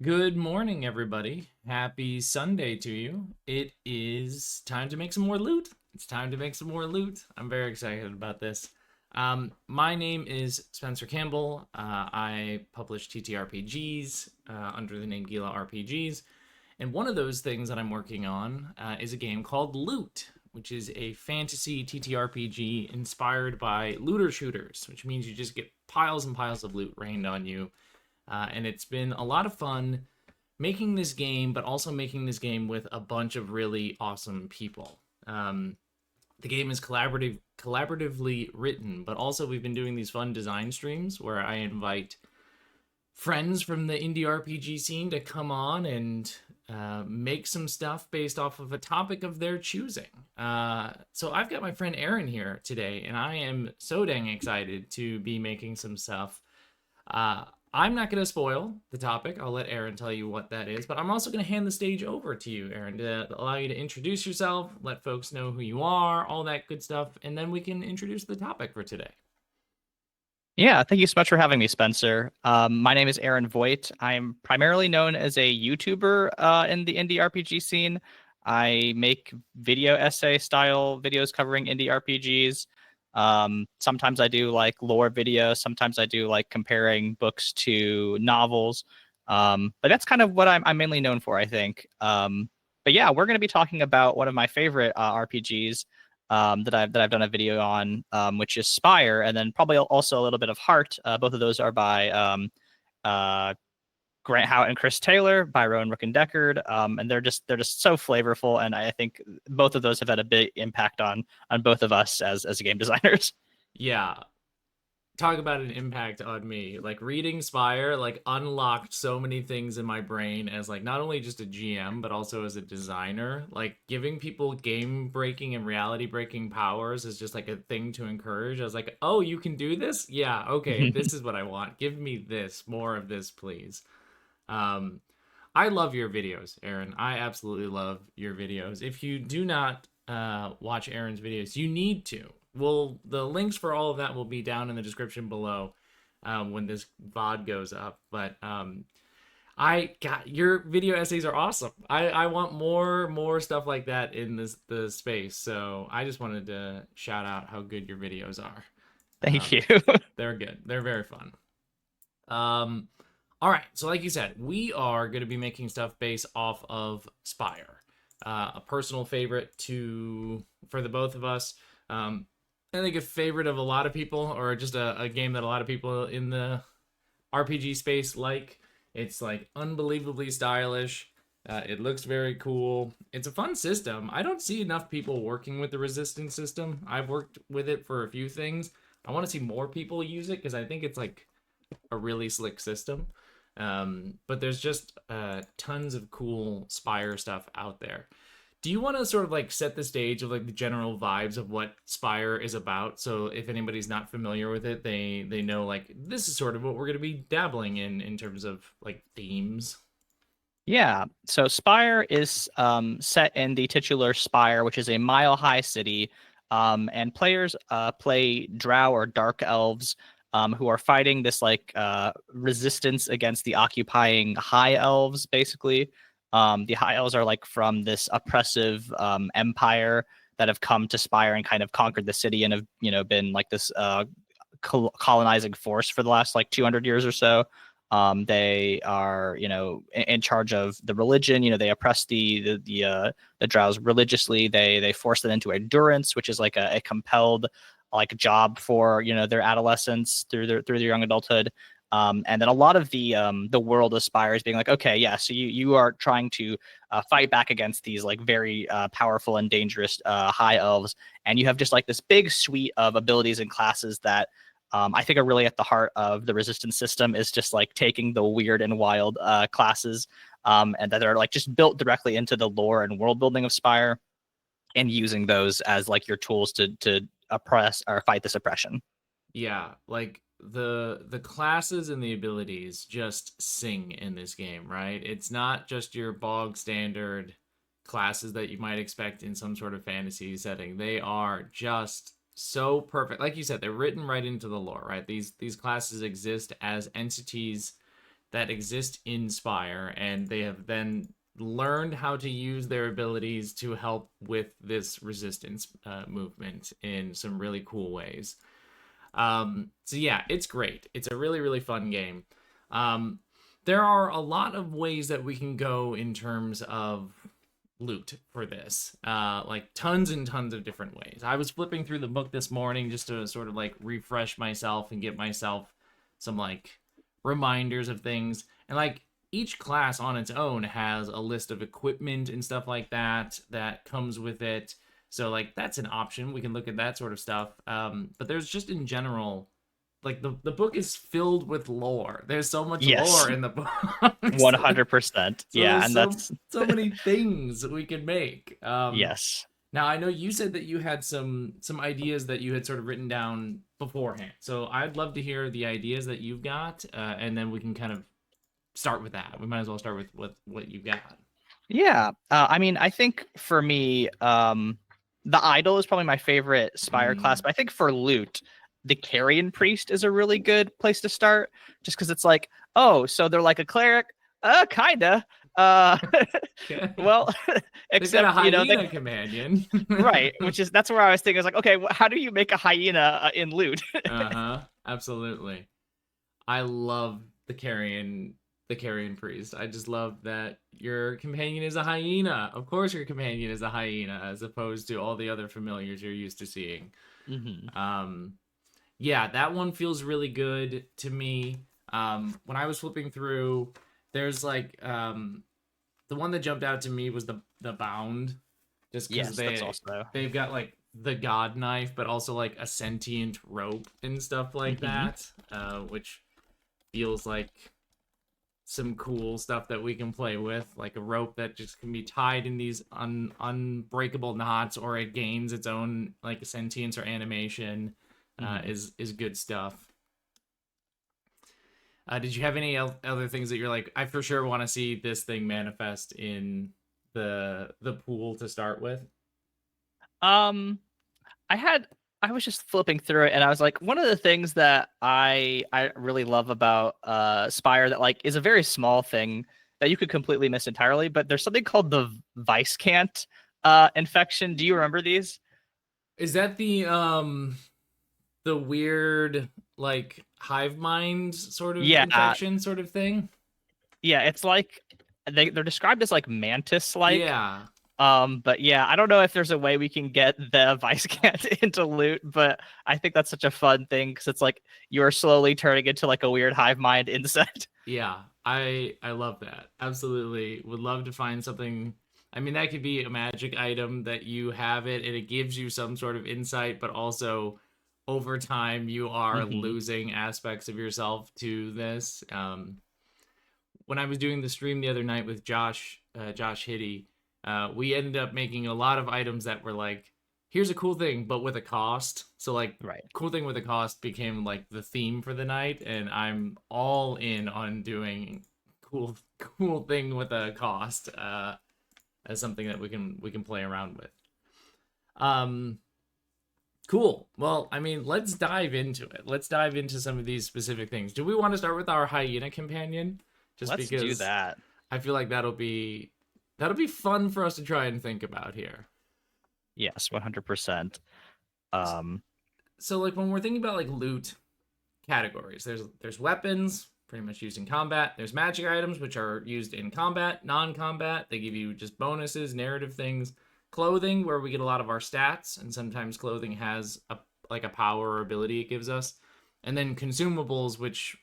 Good morning, everybody. Happy Sunday to you. It is time to make some more loot. It's time to make some more loot. I'm very excited about this. My name is Spencer Campbell. I publish TTRPGs under the name Gila RPGs. And one of those things that I'm working on is a game called Loot, which is a fantasy TTRPG inspired by looter shooters, which means you just get piles and piles of loot rained on you. And it's been a lot of fun making this game, but also making this game with a bunch of really awesome people. The game is collaboratively written, but also we've been doing these fun design streams where I invite friends from the indie RPG scene to come on and make some stuff based off of a topic of their choosing. So I've got my friend Aaron here today, and I am so dang excited to be making some stuff. Uh, I'm not going to spoil the topic. I'll let Aaron tell you what that is, but I'm also going to hand the stage over to you, Aaron, to allow you to introduce yourself, let folks know who you are, all that good stuff, and then we can introduce the topic for today. Yeah, thank you so much for having me, Spencer. My name is Aaron Voigt. I'm primarily known as a YouTuber in the indie RPG scene. I make video essay style videos covering indie RPGs. Sometimes I do like lore videos. Sometimes I do like comparing books to novels. But that's kind of what I'm mainly known for, I think. But yeah, we're going to be talking about one of my favorite RPGs that I've done a video on, which is Spire, and then probably also a little bit of Heart. Both of those are by uh, Grant Howitt and Chris Taylor, by Rowan Rook and Deckard, and they're just so flavorful, and I think both of those have had a big impact on both of us as game designers. Yeah, talk about an impact on me. Like reading Spire unlocked so many things in my brain as like not only just a GM but also as a designer. Like giving people game breaking and reality breaking powers is just like a thing to encourage. I was like, "Oh, you can do this? Yeah, okay, this is what I want. Give me this, more of this, please." Um I love your videos, Aaron. I absolutely love your videos. If you do not watch Aaron's videos, you need to. Well, the links for all of that will be down in the description below when this VOD goes up. But I got your video essays are awesome. I want more stuff like that in the space. So I just wanted to shout out how good your videos are. Thank you. They're good. They're very fun. Um, all right. So, like you said, we are going to be making stuff based off of Spire, a personal favorite to for the both of us. I think a favorite of a lot of people, or just a game that a lot of people in the RPG space like. It's like unbelievably stylish. It looks very cool. It's a fun system. I don't see enough people working with the resistance system. I've worked with it for a few things. I want to see more people use it because I think it's like a really slick system. But there's just tons of cool Spire stuff out there. Do you want to sort of like set the stage of like the general vibes of what Spire is about? So if anybody's not familiar with it, they know like this is sort of what we're going to be dabbling in terms of like themes. Yeah, so Spire is set in the titular Spire, which is a mile-high city, and players play Drow or Dark Elves, who are fighting this like resistance against the occupying High Elves, basically. The High Elves are like from this oppressive empire that have come to Spire and kind of conquered the city and have been like this colonizing force for the last like 200 years or so. They are, in charge of the religion. They oppress the Drows religiously. They force them into endurance, which is like a compelled like job for their adolescence through their young adulthood. And then a lot of the world aspires being like, okay, yeah, so you are trying to fight back against these like very powerful and dangerous high elves, and you have just like this big suite of abilities and classes that I think are really at the heart of the resistance system is just like taking the weird and wild classes and that are like just built directly into the lore and world building of Spire and using those as like your tools to oppress or fight this oppression. Yeah, like the classes and the abilities just sing in this game, right? It's not just your bog standard classes that you might expect in some sort of fantasy setting. They are just so perfect. Like you said, they're written right into the lore, right? These classes exist as entities that exist in Spire, and they have then learned how to use their abilities to help with this resistance movement in some really cool ways. So yeah, it's great. It's a really, really fun game. Um, there are a lot of ways that we can go in terms of loot for this. Like tons and tons of different ways. I was flipping through the book this morning just to sort of like refresh myself and get myself some like reminders of things. And like each class on its own has a list of equipment and stuff like that that comes with it. So like that's an option. We can look at that sort of stuff. But there's just in general, like the book is filled with lore. There's so much Yes, lore in the book. 100%. So Yeah, there's and so that's so many things we can make. yes. Now I know you said that you had some ideas that you had sort of written down beforehand. So I'd love to hear the ideas that you've got, and then we can kind of start with that. We might as well start with what you got. Yeah. I mean, I think for me, the idol is probably my favorite Spire class, Mm. but I think for loot, the Carrion Priest is a really good place to start, just because it's like, oh, so they're like a cleric, kinda. Uh, Okay. well, They've got a except they hyena companion. right, which is that's where I was thinking. I was like, okay, how do you make a hyena in loot? Uh-huh. Absolutely. I love the carrion priest. I just love that your companion is a hyena. Of course your companion is a hyena as opposed to all the other familiars you're used to seeing. Hmm. Um yeah, that one feels really good to me. When I was flipping through, there's like the one that jumped out to me was the bound, just because Yes, that's also. they've got like the god knife, but also like a sentient rope and stuff like Hmm. that, which feels like some cool stuff that we can play with, like a rope that just can be tied in these unbreakable knots, or it gains its own like sentience or animation. Hmm. Is good stuff. Did you have any other things that you're like, I for sure want to see this thing manifest in the pool to start with? Um, I had I was just flipping through it and I was like, one of the things that I really love about Spire that like is a very small thing that you could completely miss entirely, but there's something called the Viscant infection. Do you remember these? Is that the weird like hive mind sort of Yeah, infection sort of thing? yeah, it's like they're described as like mantis like. Yeah, But yeah, I don't know if there's a way we can get the Viscant into loot, but I think that's such a fun thing because it's like you're slowly turning into like a weird hive mind insect. yeah. I love that. Absolutely. Would love to find something. I mean, that could be a magic item that you have it and it gives you some sort of insight, but also over time you are Hmm. losing aspects of yourself to this. When I was doing the stream the other night with Josh Hitty, we ended up making a lot of items that were like, here's a cool thing, but with a cost. So like, Right. cool thing with a cost became like the theme for the night, and I'm all in on doing cool thing with a cost as something that we can play around with. Um, cool. Well, I mean, let's dive into it. Let's dive into some of these specific things. Do we want to start with our hyena companion? Just Let's do because that. I feel like that'll be fun for us to try and think about here. Yes, 100%. Um, So like when we're thinking about like loot categories, there's weapons pretty much used in combat. There's magic items which are used in combat, non-combat. They give you just bonuses, narrative things. Clothing where we get a lot of our stats, and sometimes clothing has a power or ability it gives us. And then consumables, which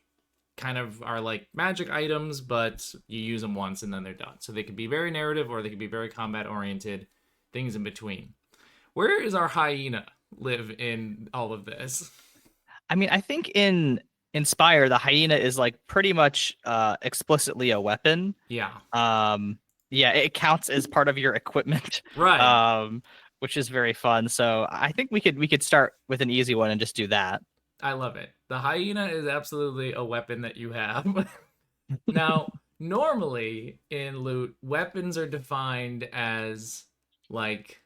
kind of are like magic items, but you use them once and then they're done. So they could be very narrative or they could be very combat oriented, things in between. Where is our hyena live in all of this? I mean, I think in Inspire, the hyena is like pretty much explicitly a weapon. Yeah, Um, yeah, it counts as part of your equipment. right. Um, which is very fun. So I think we could start with an easy one and just do that. I love it. The hyena is absolutely a weapon that you have. Now, normally in loot, weapons are defined as like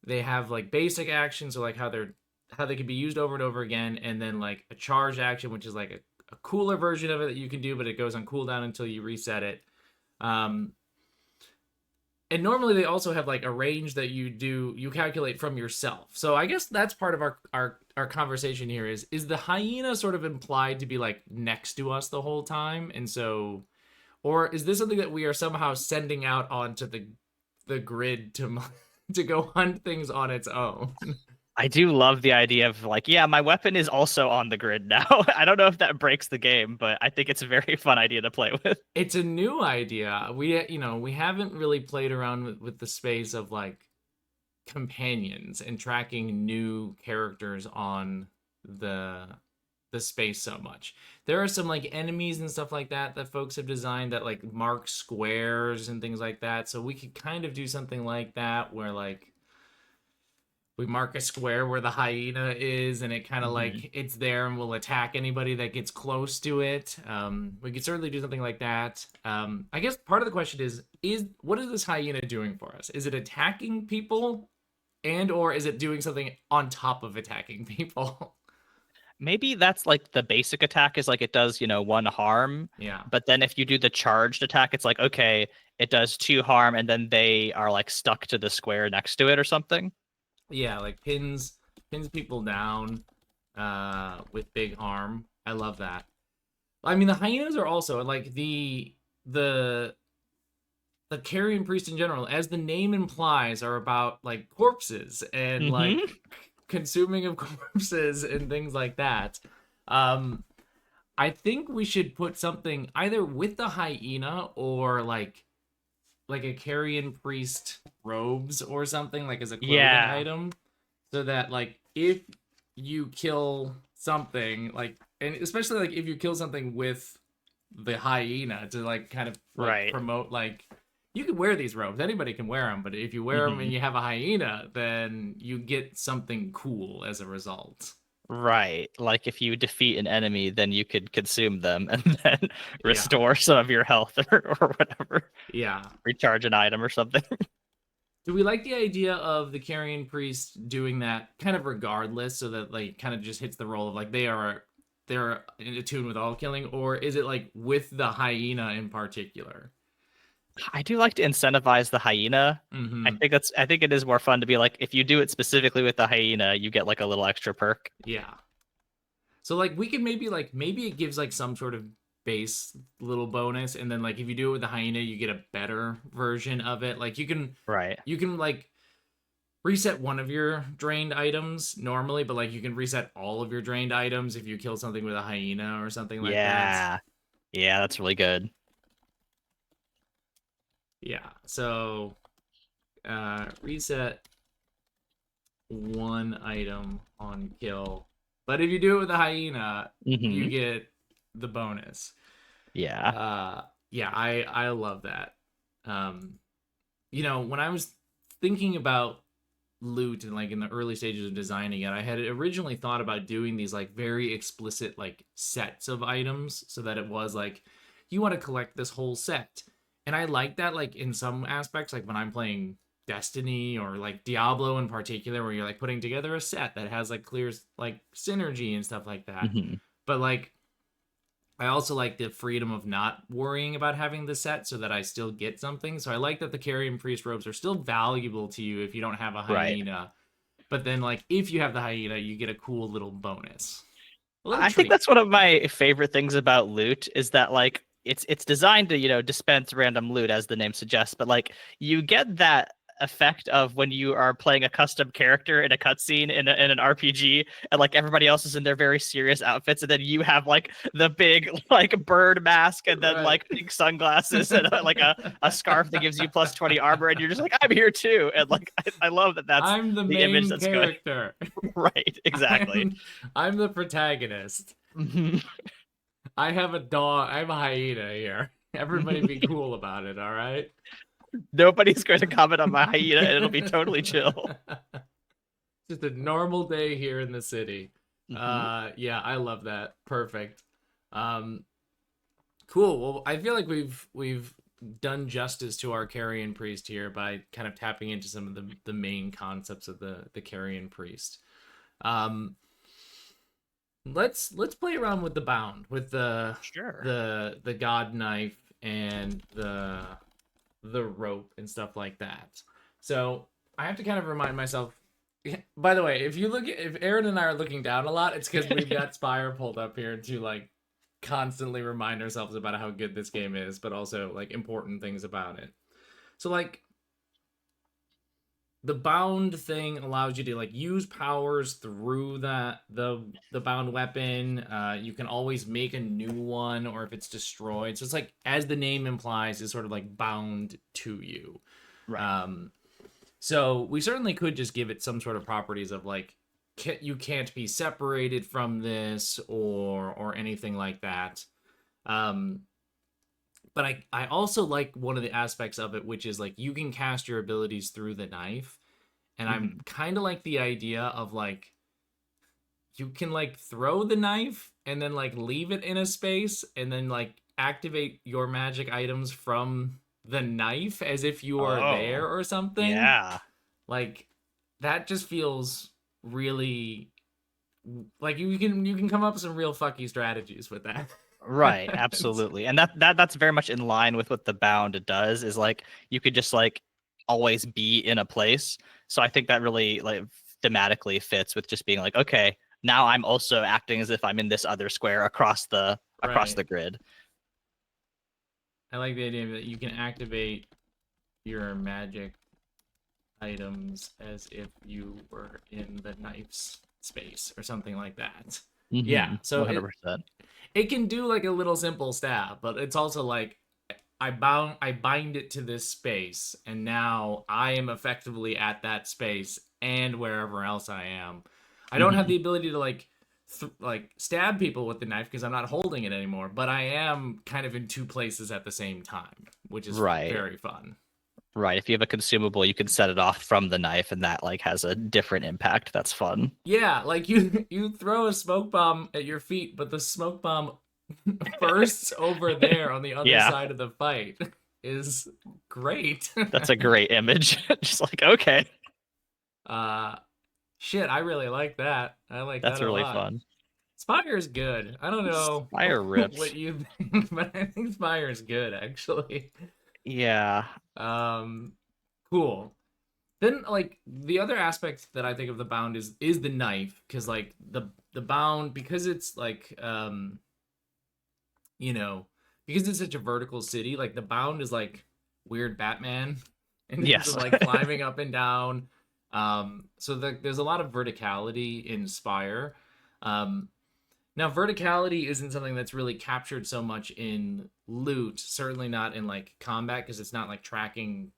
they have like basic actions, so like how they can be used over and over again, and then like a charge action, which is like a cooler version of it that you can do, but it goes on cooldown until you reset it. Um, and normally they also have like a range that you calculate from yourself. So I guess that's part of our conversation here is the hyena sort of implied to be like next to us the whole time, and so, or is this something that we are somehow sending out onto the grid to to go hunt things on its own? I do love the idea of like, yeah, my weapon is also on the grid now. I don't know if that breaks the game, but I think it's a very fun idea to play with. It's a new idea. We haven't really played around with the space of like companions and tracking new characters on the the space so much. There are some like enemies and stuff like that that folks have designed that like mark squares and things like that. So we could kind of do something like that where like we mark a square where the hyena is and it kind of Mhm. like it's there and will attack anybody that gets close to it. We could certainly do something like that. I guess part of the question is what is this hyena doing for us? Is it attacking people, and or is it doing something on top of attacking people? Maybe that's like the basic attack is like it does, one harm, Yeah. but then if you do the charged attack, it's like, okay, it does two harm and then they are like stuck to the square next to it or something. Yeah, like pins people down with big harm. I love that. I mean, the hyenas are also like the the carrion priest in general, as the name implies, are about like corpses and Hmm. like consuming of corpses and things like that. Um, I think we should put something either with the hyena or like a carrion priest robes or something like as a clothing Yeah, item, so that like if you kill something like, and especially like if you kill something with the hyena to like kind of like right. promote like you can wear these robes, anybody can wear them, but if you wear them Hmm. and you have a hyena, then you get something cool as a result. Right. Like if you defeat an enemy, then you could consume them and then Yeah, restore some of your health or whatever. yeah. Recharge an item or something. Do we like the idea of the carrion priest doing that kind of regardless, so that like kind of just hits the role of like they're in tune with all killing, or is it like with the hyena in particular? I do like to incentivize the hyena. Mm-hmm. I think it is more fun to be like if you do it specifically with the hyena, you get like a little extra perk. Yeah. So like we could maybe it gives like some sort of base little bonus, and then like if you do it with the hyena, you get a better version of it. Like Right. you can like reset one of your drained items normally, but like you can reset all of your drained items if you kill something with a hyena or something like that. Yeah. Yeah, that's really good. Yeah. So reset one item on kill. But if you do it with a hyena, you Hmm. get the bonus. Yeah. Uh yeah, I love that. Um when I was thinking about loot and like in the early stages of designing it, I had originally thought about doing these like very explicit like sets of items, so that it was like you want to collect this whole set. And I like that like in some aspects, like when I'm playing Destiny or like Diablo in particular, where you're like putting together a set that has like clear like synergy and stuff like that. Hmm. But like I also like the freedom of not worrying about having the set, so that I still get something. So I like that the carrion priest robes are still valuable to you if you don't have a Right. hyena. But then like if you have the hyena, you get a cool little bonus. A little I think treat. that's one of my favorite things about loot is that like it's designed to, dispense random loot as the name suggests, but like you get that effect of when you are playing a custom character in a cutscene in an RPG and like everybody else is in their very serious outfits and then you have like the big like bird mask and then Right. like pink sunglasses and like a scarf that gives you plus 20 armor and you're just like I'm here too and like I love that that's I'm the the image main that's good. character. Right, exactly. I'm the protagonist. Mhm. I have a dog. I have a hyena here. Everybody be cool about it, all right? Nobody's going to comment on my hyena, and it'll be totally chill. Just a normal day here in the city. Hmm. Yeah, I love that. Perfect. Um cool. Well, I feel like we've done justice to our carrion priest here by kind of tapping into some of the main concepts of the carrion priest. Um let's play around with the bound, with Sure. the god knife and the rope and stuff like that. So I have to kind of remind myself. By the way, if Aaron and I are looking down a lot, it's because we've got Spire pulled up here to like constantly remind ourselves about how good this game is, but also like important things about it. So like the bound thing allows you to like use powers through the bound weapon. You can always make a new one, or if it's destroyed. So it's like, as the name implies, is sort of like bound to you. Right. Um, so we certainly could just give it some sort of properties of like you can't be separated from this or anything like that. Um, but I also like one of the aspects of it, which is like you can cast your abilities through the knife. And I'm Hmm. kind of like the idea of like you can like throw the knife and then like leave it in a space and then like activate your magic items from the knife as if you are there Oh, or something. yeah. Like that just feels really like you can come up with some real fucky strategies with that. Right, absolutely. And that's very much in line with what the bound does, is like you could just like always be in a place. So I think that really like thematically fits with just being like, okay, now I'm also acting as if I'm in this other square across Right. the grid. I like the idea that you can activate your magic items as if you were in the knife's space or something like that. Yeah, Mm-hmm. so it 100%. it can do like a little simple stab, but it's also like I bind it to this space and now I am effectively at that space and wherever else I am. I don't have Mm-hmm. the ability to like stab people with the knife because I'm not holding it anymore, but I am kind of in two places at the same time, which is Right. very fun. Right. If you have a consumable, you can set it off from the knife and that like has a different impact. That's fun. Yeah, like you throw a smoke bomb at your feet, but the smoke bomb bursts over there on the other Yeah, side of the fight is great. that's a great image. Just like, okay, uh shit, I really like that. I like that that's a really lot. fun. Spire is good. I don't know Fire what rips. you think, but I think Spire is good actually. Yeah. Um cool. Then like the other aspect that I think of the bound is the knife, because like the bound, because it's like you know, because it's such a vertical city, like the bound is like weird Batman in terms of Yes. like climbing up and down. So there's a lot of verticality in Spire. Um, Now verticality isn't something that's really captured so much in loot, certainly not in like combat, because it's not like tracking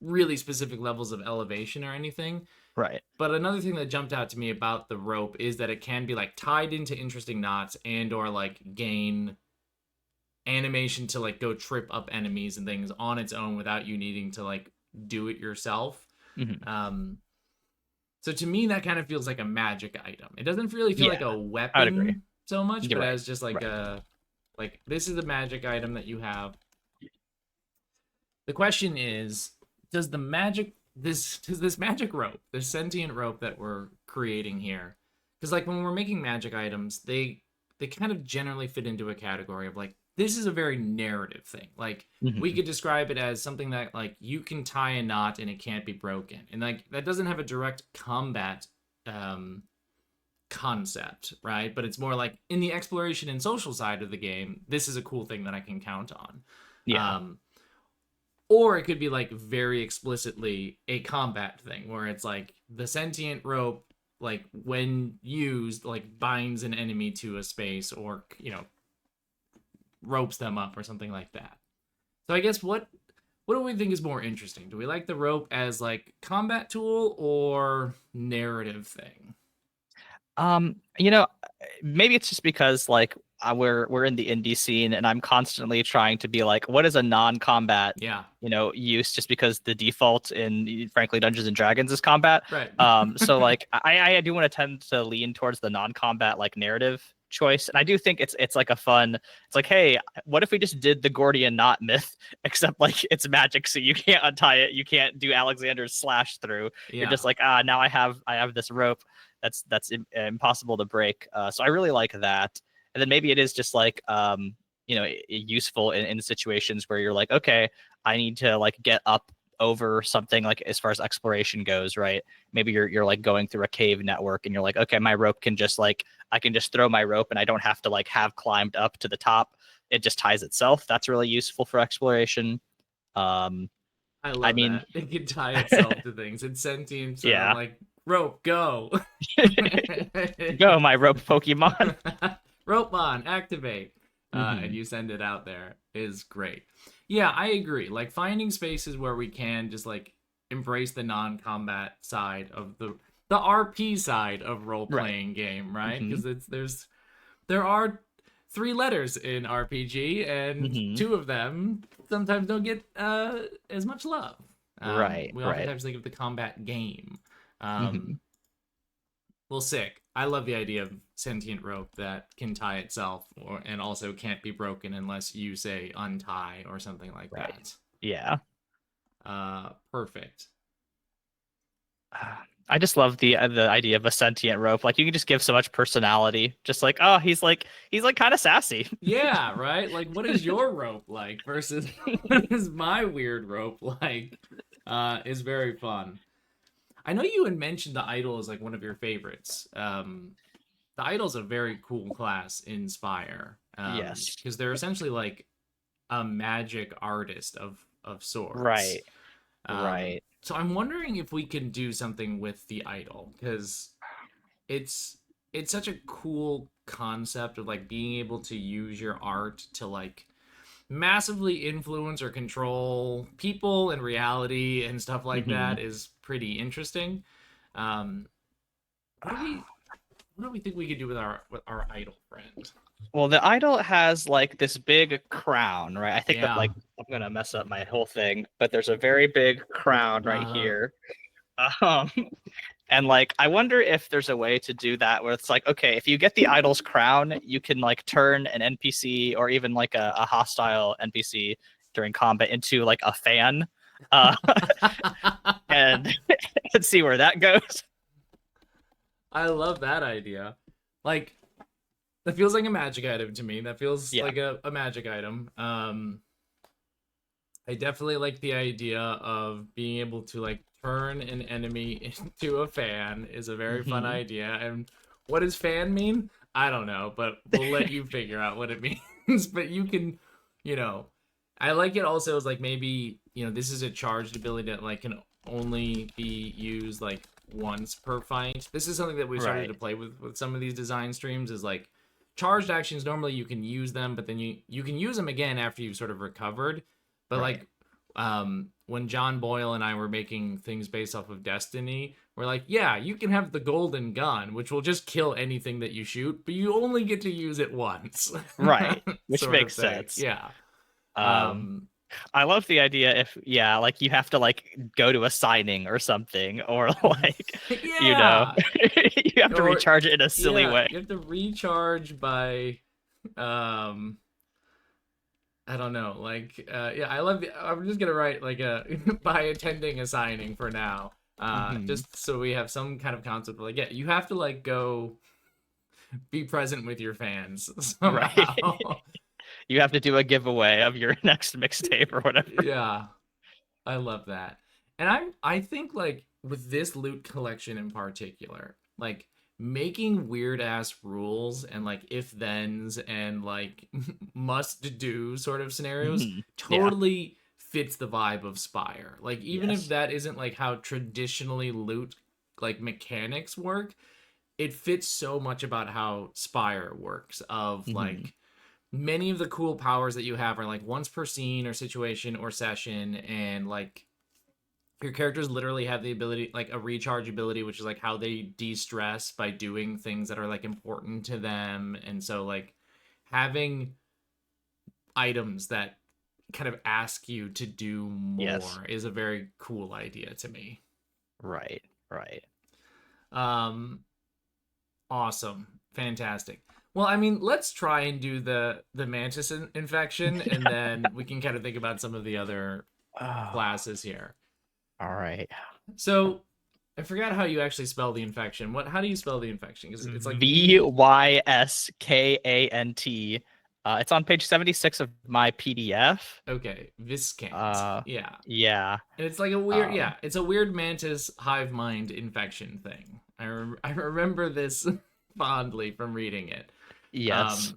really specific levels of elevation or anything. Right. But another thing that jumped out to me about the rope is that it can be like tied into interesting knots and or like gain animation to like go trip up enemies and things on its own without you needing to like do it yourself. Hmm. Um so to me that kind of feels like a magic item. It doesn't really feel Yeah, like a I would agree. weapon so much, You're but right. as just like Right. a like this is a magic item that you have. The question is, does this magic rope, this sentient rope that we're creating here, because like when we're making magic items, they kind of generally fit into a category of like this is a very narrative thing. Like we Hmm. could describe it as something that like you can tie a knot and it can't be broken, and like that doesn't have a direct combat um concept, right? But it's more like in the exploration and social side of the game, this is a cool thing that I can count on. Yeah. um or it could be like very explicitly a combat thing where it's like the sentient rope, like when used, like binds an enemy to a space or ropes them up or something like that. So I guess what do we think is more interesting? Do we like the rope as like combat tool or narrative thing? You know, maybe it's just because like we're in the indie scene and I'm constantly trying to be like, what is a non-combat, Yeah. use, just because the default in frankly Dungeons and Dragons is combat. Right. So like I do want to tend to lean towards the non-combat like narrative choice. And I do think it's like a fun, it's like, hey, what if we just did the Gordian knot myth, except like it's magic, so you can't untie it, you can't do Alexander's slash through. You're Yeah. just like, now I have this rope. impossible to break. So I really like that. And then maybe it is just like useful in situations where you're like, okay, I need to like get up over something, like as far as exploration goes, right? Maybe you're like going through a cave network and you're like, okay, my rope can just like, I can just throw my rope and I don't have to like have climbed up to the top. It just ties itself. That's really useful for exploration. Um, I I love mean, that. It can tie itself to things. It's sentient, so I'm yeah. like, rope, go. Go, my rope Pokemon. Rope on, activate. And Hmm. you send it out there is great. Yeah, I agree. Like finding spaces where we can just like embrace the non-combat side of the RP side of Right. role-playing game, right? Hmm. Because there are three letters in RPG, and Hmm. two of them sometimes don't get as much love. Right. We Right. oftentimes think of the combat game. Hmm. Um, well, sick. I love the idea of sentient rope that can tie itself, and also can't be broken unless you say untie or something like Right. that. Yeah. Perfect. I just love the idea of a sentient rope. Like you can just give so much personality. Just like, oh, he's like kind of sassy. Yeah, right? Like, what is your rope like versus what is my weird rope like? Is very fun. I know you had mentioned the idol as like one of your favorites. The idol's a very cool class in Spire. Yes. Because they're essentially like a magic artist of sorts. Right. Right. So I'm wondering if we can do something with the idol, because it's it's such a cool concept of like being able to use your art to like massively influence or control people and reality and stuff like Hmm. that is pretty interesting. Um, what do we what do we think we could do with our idol friend? Well, the idol has like this big crown, right? I think that Yeah. like I'm gonna mess up my whole thing, but there's a very big crown right Uh, here. Um, and like I wonder if there's a way to do that where it's like, okay, if you get the idol's crown, you can like turn an NPC or even like a hostile NPC during combat into like a fan, uh, and and see where that goes. I love that idea. Like that feels like a magic item to me. That feels Yeah. like a magic item. I definitely like the idea of being able to like turn an enemy into a fan is a very fun Hmm. idea. And what does fan mean? I don't know, but we'll let you figure out what it means. But you can, you know, I like it also as like maybe, this is a charged ability that like can only be used like once per fight. This is something that we started Right. to play with some of these design streams is like charged actions normally you can use them, but then you can use them again after you've sort of recovered. But Right. like when John Boyle and I were making things based off of Destiny, we're like, yeah, you can have the golden gun, which will just kill anything that you shoot, but you only get to use it once, Right. Which sort of makes thing. sense. Yeah. Um, Um, I love the idea if yeah, like you have to like go to a signing or something, or like yeah. you have to Or recharge it in a silly yeah, way. you have to recharge by um I don't know. Like, yeah, I love. I'm just gonna write like a by attending a signing for now. Hmm. Just so we have some kind of concept. Of like, yeah, you have to like go be present with your fans Right. somehow. You have to do a giveaway of your next mixtape or whatever. Yeah, I love that. And I think like with this loot collection in particular, like making weird ass rules and like if thens and like must do sort of scenarios Hmm. Yeah. totally fits the vibe of Spire. Like even if Yes. that isn't like how traditionally loot like mechanics work, it fits so much about how Spire works of Hmm. like many of the cool powers that you have are like once per scene or situation or session, and like your characters literally have the ability like a recharge ability, which is like how they de-stress by doing things that are like important to them. And so like having items that kind of ask you to do Yes. more is a very cool idea to me. Right. Right. um Awesome. Fantastic. Well, I mean, let's try and do the mantis infection, and then we can kind of think about some of the other Oh, classes here. all right. So I forgot how you actually spell the infection. How do you spell the infection? Because it's like Vyskant. It's on page 76 of my PDF. Okay, Viscant. Uh, Yeah. yeah. And it's like a weird, Um, yeah, it's a weird mantis hive mind infection thing. I remember this fondly from reading it. yes.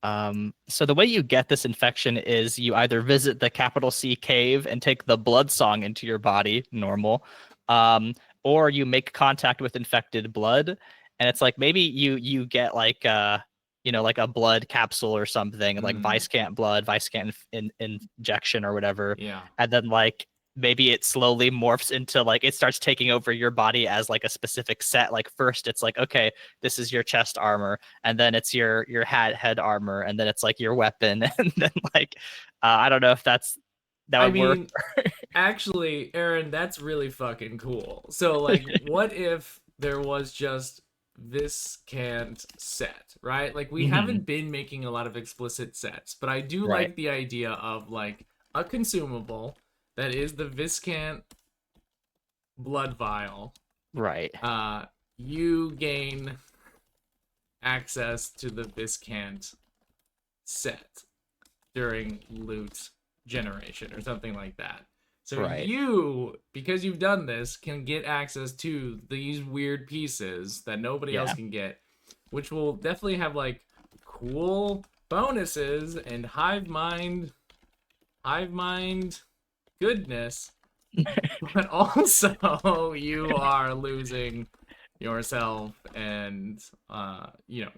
Um, So the way you get this infection is you either visit the capital C cave and take the blood song into your body, normal, um, or you make contact with infected blood, and it's like maybe you get like like a blood capsule or something, like mm, Viscant blood, Viscant injection or whatever, yeah. and then like maybe it slowly morphs into like it starts taking over your body as like a specific set. Like first it's like, okay, this is your chest armor, and then it's your head armor, and then it's like your weapon, and then like I don't know if that I would work. mean, actually, Aaron, that's really fucking cool. So, like, what if there was just this can't set, right? Like, we Hmm. haven't been making a lot of explicit sets, but I do Right, like the idea of like a consumable that is the Viscant blood vial. right. Uh, you gain access to the Viscant set during loot generation or something like that. So Right. you, because you've done this, can get access to these weird pieces that nobody else Yeah. can get, which will definitely have like cool bonuses and hive mind goodness, but also you are losing yourself and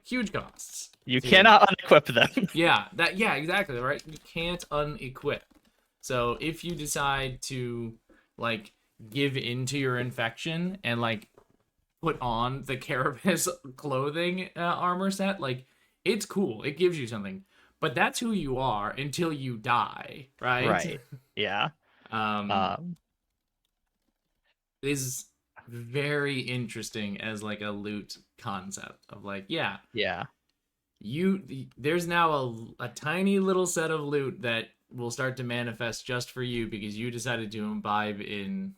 huge costs You to cannot unequip them. yeah, exactly, right? You can't unequip. So if you decide to like give into your infection and like put on the Carapace clothing armor set, like it's cool. It gives you something. But that's who you are until you die, right? Right. Yeah. um Um, is very interesting as like a loot concept of like, yeah, yeah. you there's now a tiny little set of loot that will start to manifest just for you because you decided to imbibe in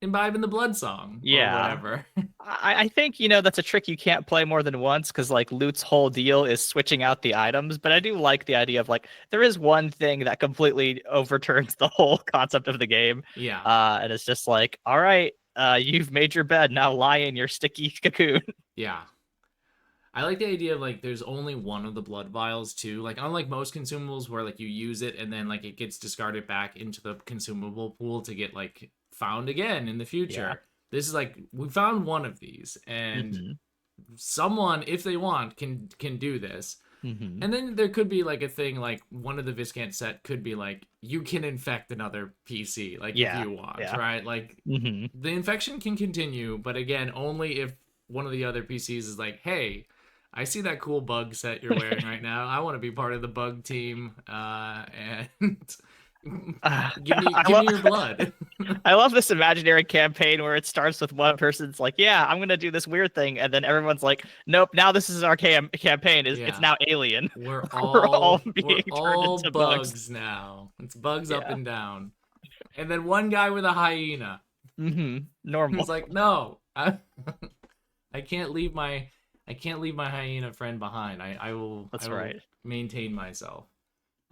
the blood song or Yeah. whatever. I think that's a trick you can't play more than once because like Loot's whole deal is switching out the items. But I do like the idea of like there is one thing that completely overturns the whole concept of the game, Yeah, and it's just like, all right, you've made your bed, now lie in your sticky cocoon. yeah. I like the idea of like there's only one of the blood vials too. Like unlike most consumables where like you use it and then like it gets discarded back into the consumable pool to get like found again in the Yeah. future. This is like we found one of these and Hmm. someone if they want can do this. Hmm. And then there could be like a thing like one of the Viscant set could be like you can infect another PC like if Yeah. you want, Yeah. right? Like Hmm. the infection can continue, but again, only if one of the other PCs is like, "Hey, I see that cool bug set you're wearing right now. I want to be part of the bug team, and I give me love your blood." I love this imaginary campaign where it starts with one person's like, "Yeah, I'm gonna do this weird thing," and then everyone's like, "Nope, now this is our campaign. It's Yeah, now alien. We're all we're being turned all into bugs." bugs now. It's bugs up Yeah. and down. And then one guy with a hyena Normal. who's like, "No, I can't leave my I can't leave my hyena friend behind. I That's will right. maintain myself."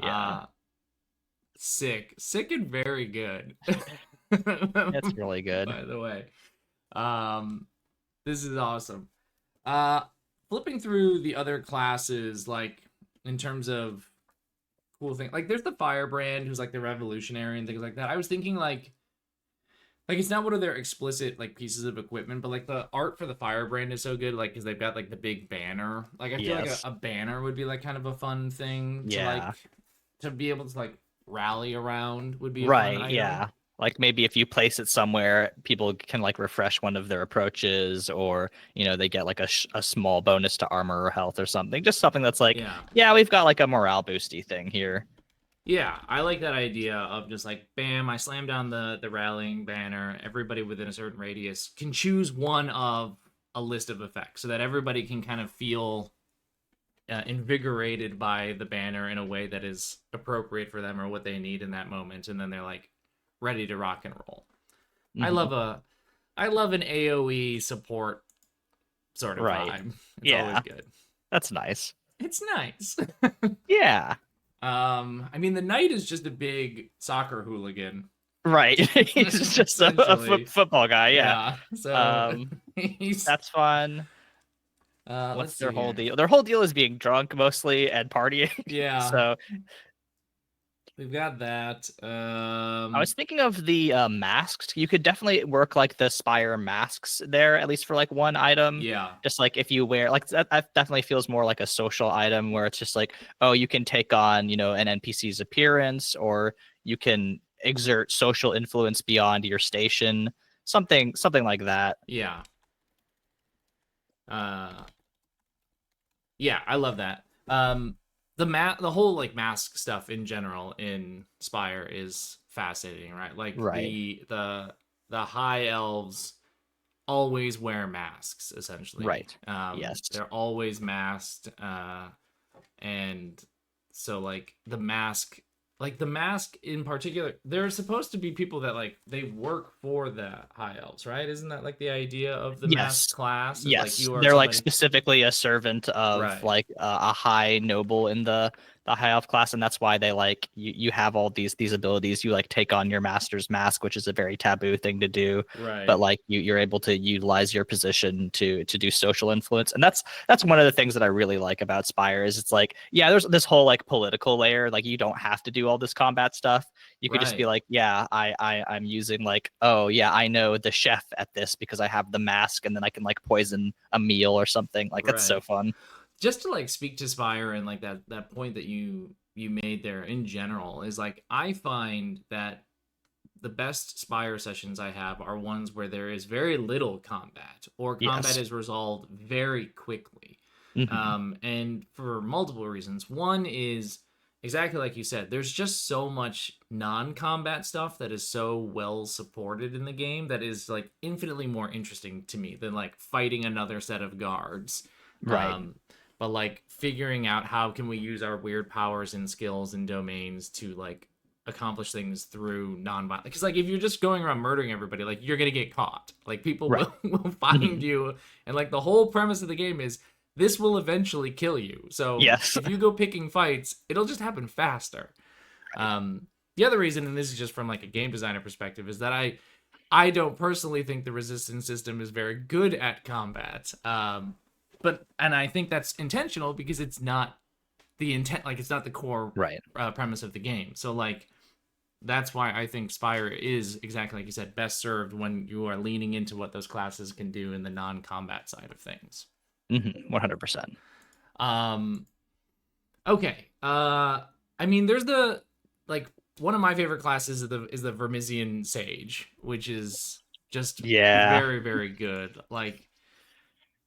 Yeah. Uh sick and very good. It's really good. By the way. Um this is awesome. Uh Flipping through the other classes like in terms of cool thing. Like there's the firebrand who's like the revolutionary and things like that. I was thinking like it's not one of their explicit like pieces of equipment, but like the art for the firebrand is so good, like because they've got like the big banner. Like I feel like Yes. a banner would be like kind of a fun thing to like Yeah. to be able to like rally around would be a fun Right. item. Yeah. Like maybe if you place it somewhere, people can like refresh one of their approaches, or they get like a small bonus to armor or health or something. Just something that's like, Yeah. yeah, we've got like a morale boosty thing here. Yeah, I like that idea of just like bam, I slam down the rallying banner. Everybody within a certain radius can choose one of a list of effects, so that everybody can kind of feel invigorated by the banner in a way that is appropriate for them or what they need in that moment, and then they're like ready to rock and roll. I Hmm. love I love an AoE support sort of Right. vibe. It's always Yeah. good. That's nice. It's nice. Yeah. I mean, the knight is just a big soccer hooligan. Right. He's just a Essentially. football guy. Yeah. Yeah. So Um, he's that's fun. let's What's their see whole here. deal? Their whole deal is being drunk mostly and partying. Yeah. So We've got that. I was thinking of the masks. You could definitely work like the Spire masks there, at least for like one item. Yeah. Just like if you wear like that definitely feels more like a social item where it's just like, oh, you can take on, an NPC's appearance, or you can exert social influence beyond your station. Something like that. Yeah. Uh yeah, I love that. The whole like mask stuff in general in Spire is fascinating, right? Like Right. the high elves always wear masks essentially. Right. Yes. They're always masked, and so like the mask in particular, there's supposed to be people that like they work for the high elves, right? Isn't that like the idea of the mask Yes. class? Is like Yes. you are They're like somebody, specifically a servant of right? like a high noble in the high elf class, and that's why they like you have all these abilities. You like take on your master's mask, which is a very taboo thing to do, but Right. like you're able to utilize your position to do social influence. And that's one of the things that I really like about Spire is it's like, yeah, there's this whole like political layer. Like you don't have to do all this combat stuff. You could just be Right. like, yeah, I'm using like, oh yeah, I know the chef at this because I have the mask, and then I can like poison a meal or something. Like that's so Right. fun. Just to like speak to Spire and like that point that you made there in general is like I find that the best Spire sessions I have are ones where there is very little combat or combat Yes. is resolved very quickly. Hmm. And for multiple reasons. One is exactly like you said, there's just so much non combat stuff that is so well supported in the game that is like infinitely more interesting to me than like fighting another set of guards. Right. Um, but like figuring out how can we use our weird powers and skills and domains to like accomplish things through non-violent, because like if you're just going around murdering everybody, like you're gonna get caught, like people Right. will find Hmm. you, and like the whole premise of the game is this will eventually kill you, so Yes. if you go picking fights it'll just happen faster. Right. The other reason, and this is just from like a game designer perspective, is that I don't personally think the resistance system is very good at combat, but and I think that's intentional because it's not the intent, like it's not the core Right. premise of the game. So like that's why I think Spire is exactly like you said, best served when you are leaning into what those classes can do in the non-combat side of things. 100%. Um, okay. I mean, there's the like one of my favorite classes is the Vermisian Sage, which is just Yeah. very very good. Like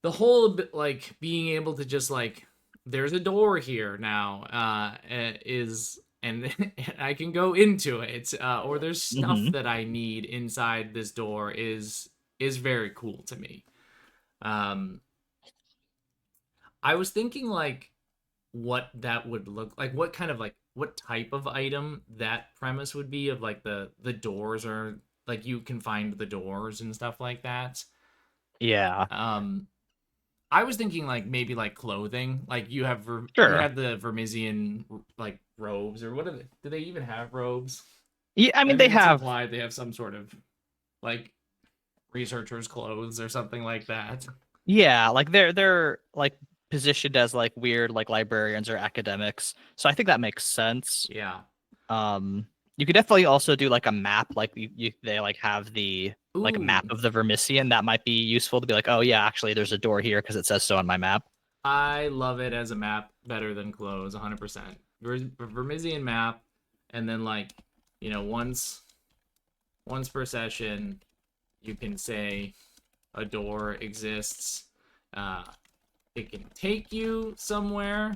the whole like being able to just like there's a door here now is and I can go into it, or there's stuff Hmm. that I need inside this door is very cool to me. um I was thinking like what that would look like, what kind of like what type of item that premise would be of like the doors, or like you can find the doors and stuff like that. Yeah. um I was thinking like maybe like clothing. Like you Sure. have the Vermisian like robes, or what are they? Do they even have robes? Yeah. I I mean, they think it's have. implied they have some sort of like researcher's clothes or something like that. Yeah. Like they're like positioned as like weird like librarians or academics. So I think that makes sense. Yeah. You could definitely also do like a map, like they like have the like map Ooh, of the Vermisian. That might be useful to be like, oh yeah, actually there's a door here because it says so on my map. I love it as a map better than clothes, 100%. Vermisian map, and then like once per session, you can say a door exists. Uh, it can take you somewhere,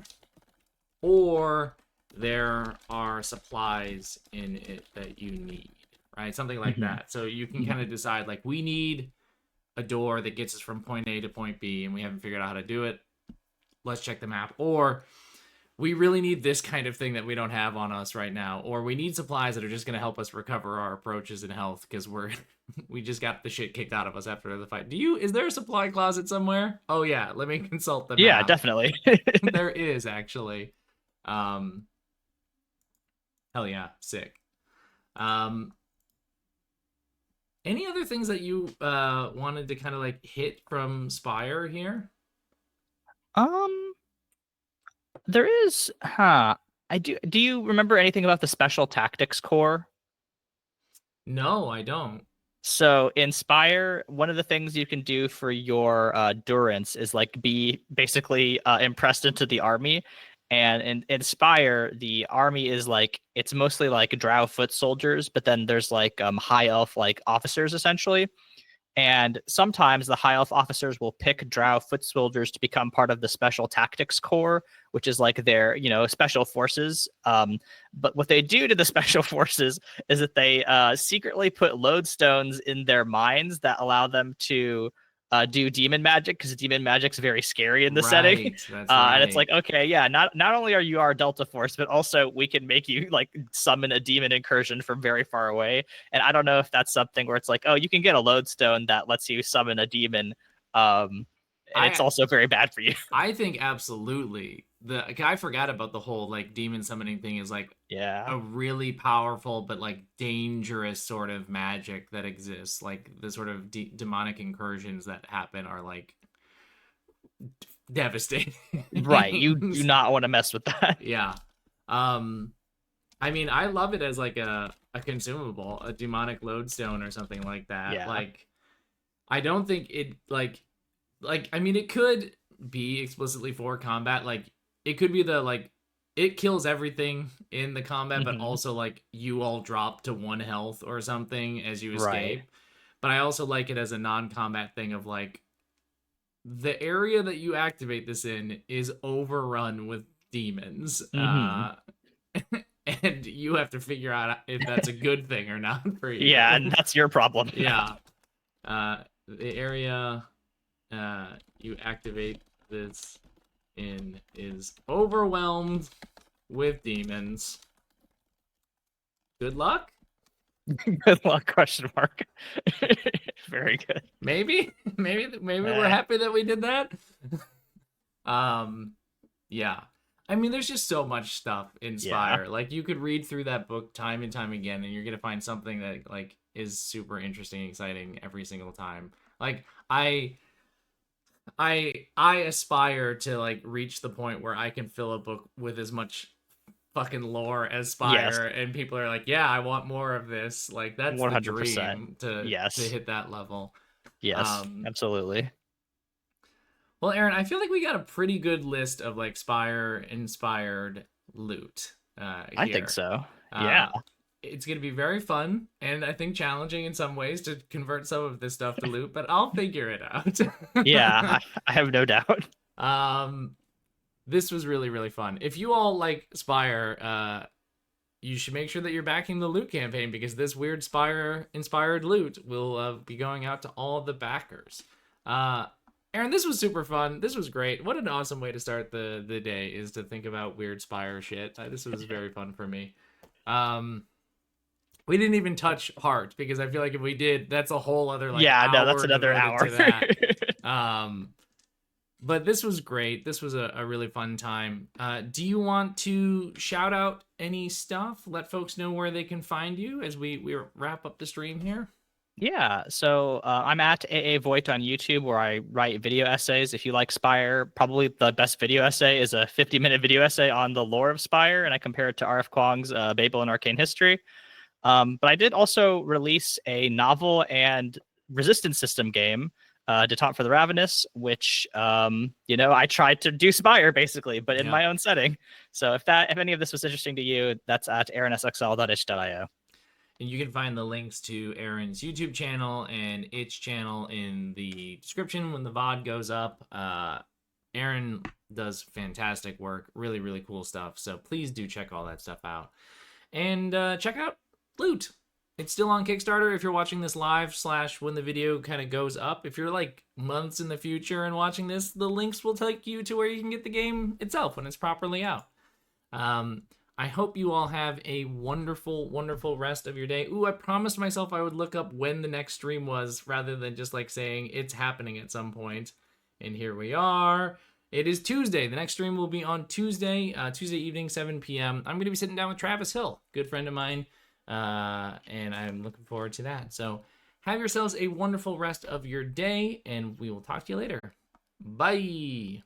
or there are supplies in it that you need, right? Something like Hmm. that. So you can kind Hmm. of decide, like, we need a door that gets us from point A to point B, and we haven't figured out how to do it. Let's check the map. Or we really need this kind of thing that we don't have on us right now, or we need supplies that are just going to help us recover our approaches and health because we just got the shit kicked out of us after the fight. Is there a supply closet somewhere? Oh yeah, let me consult the Yeah, map. definitely. There is actually. Um, hell yeah, sick. Um, any other things that you wanted to kind of like hit from Spire here? Um, there is, huh? I do. Do you remember anything about the Special Tactics Core? No, I don't. So Inspire, one of the things you can do for your durance is like be basically impressed into the army. And in Inspire, the army is like it's mostly like drow foot soldiers, but then there's like high elf like officers essentially. And sometimes the high elf officers will pick drow foot soldiers to become part of the special tactics corps, which is like their, special forces. But what they do to the special forces is that they secretly put lodestones in their minds that allow them to do demon magic, because demon magic's very scary in the setting. Right, that's And it's right. like, okay, yeah, not only are you our Delta Force, but also we can make you like summon a demon incursion from very far away. And I don't know if that's something where it's like, oh, you can get a lodestone that lets you summon a demon, and it's I also very bad for you. I think absolutely. I forgot about the whole like demon summoning thing is like Yeah. a really powerful but like dangerous sort of magic that exists. Like the sort of demonic incursions that happen are like devastating. Right. You do not want to mess with that. Yeah. Um I mean, I love it as like a consumable, a demonic lodestone or something like that. Yeah. Like I don't think it like I mean it could be explicitly for combat. Like it could be the like it kills everything in the combat, but Hmm. also like you all drop to 1 health or something as you Right. escape. But I also like it as a non-combat thing of like the area that you activate this in is overrun with demons. Hmm. And you have to figure out if that's a good thing or not for Yeah, and you. that's your problem. Yeah. The area you activate this in is overwhelmed with demons. Good luck? Good luck, question mark. Very good. Maybe? Maybe we're Eh, happy that we did that. Um yeah. I mean there's just so much stuff in yeah. Spire. Like you could read through that book time and time again and you're going to find something that like is super interesting and exciting every single time. Like I aspire to like reach the point where I can fill a book with as much fucking lore as Yes. Spire and people are like, "Yeah, I want more of this." Like that's the 100%. dream to Yes. hit that level. Yes. Um Absolutely. well, Aaron, I feel like we got a pretty good list of like Spire inspired loot I think here. so. Yeah. Uh it's going to be very fun and I think challenging in some ways to convert some of this stuff to loot, but I'll figure it Yeah. out. I have no doubt. um this was really really fun. If you all like Spire, you should make sure that you're backing the loot campaign because this weird Spire inspired loot will be going out to all the backers. Uh, Aaron, this was super fun. This was great. What an awesome way to start the day is to think about weird Spire shit. This was very fun for me. Um, we didn't even touch heart because I feel like if we did, that's a whole other like Yeah. No, that's hour another devoted hour. to that. Um, but this was great. This was a really fun time. Do you want to shout out any stuff? Let folks know where they can find you as we wrap up the stream here. Yeah, so I'm at AA Voigt on YouTube where I write video essays. If you like Spire, probably the best video essay is a 50-minute video essay on the lore of Spire, and I compare it to R.F. Kuang's Babel and Arcane History. But I did also release a novel and resistance system game, Detente for the Ravenous, which I tried to do Spire basically, but in Yeah. my own setting. So if any of this was interesting to you, that's at aaronsxl.itch.io. And you can find the links to Aaron's YouTube channel and Itch channel in the description when the VOD goes up. Aaron does fantastic work, really, really cool stuff. So please do check all that stuff out. And check out Loot. It's still on Kickstarter if you're watching this live / when the video kind of goes up. If you're like months in the future and watching this, the links will take you to where you can get the game itself when it's properly out. I hope you all have a wonderful, wonderful rest of your day. Ooh, I promised myself I would look up when the next stream was rather than just like saying it's happening at some point. And here we are. It is Tuesday. The next stream will be on Tuesday, Tuesday evening, 7 p.m. I'm going to be sitting down with Travis Hill, good friend of mine, and I'm looking forward to that. So have yourselves a wonderful rest of your day, and we will talk to you later. Bye.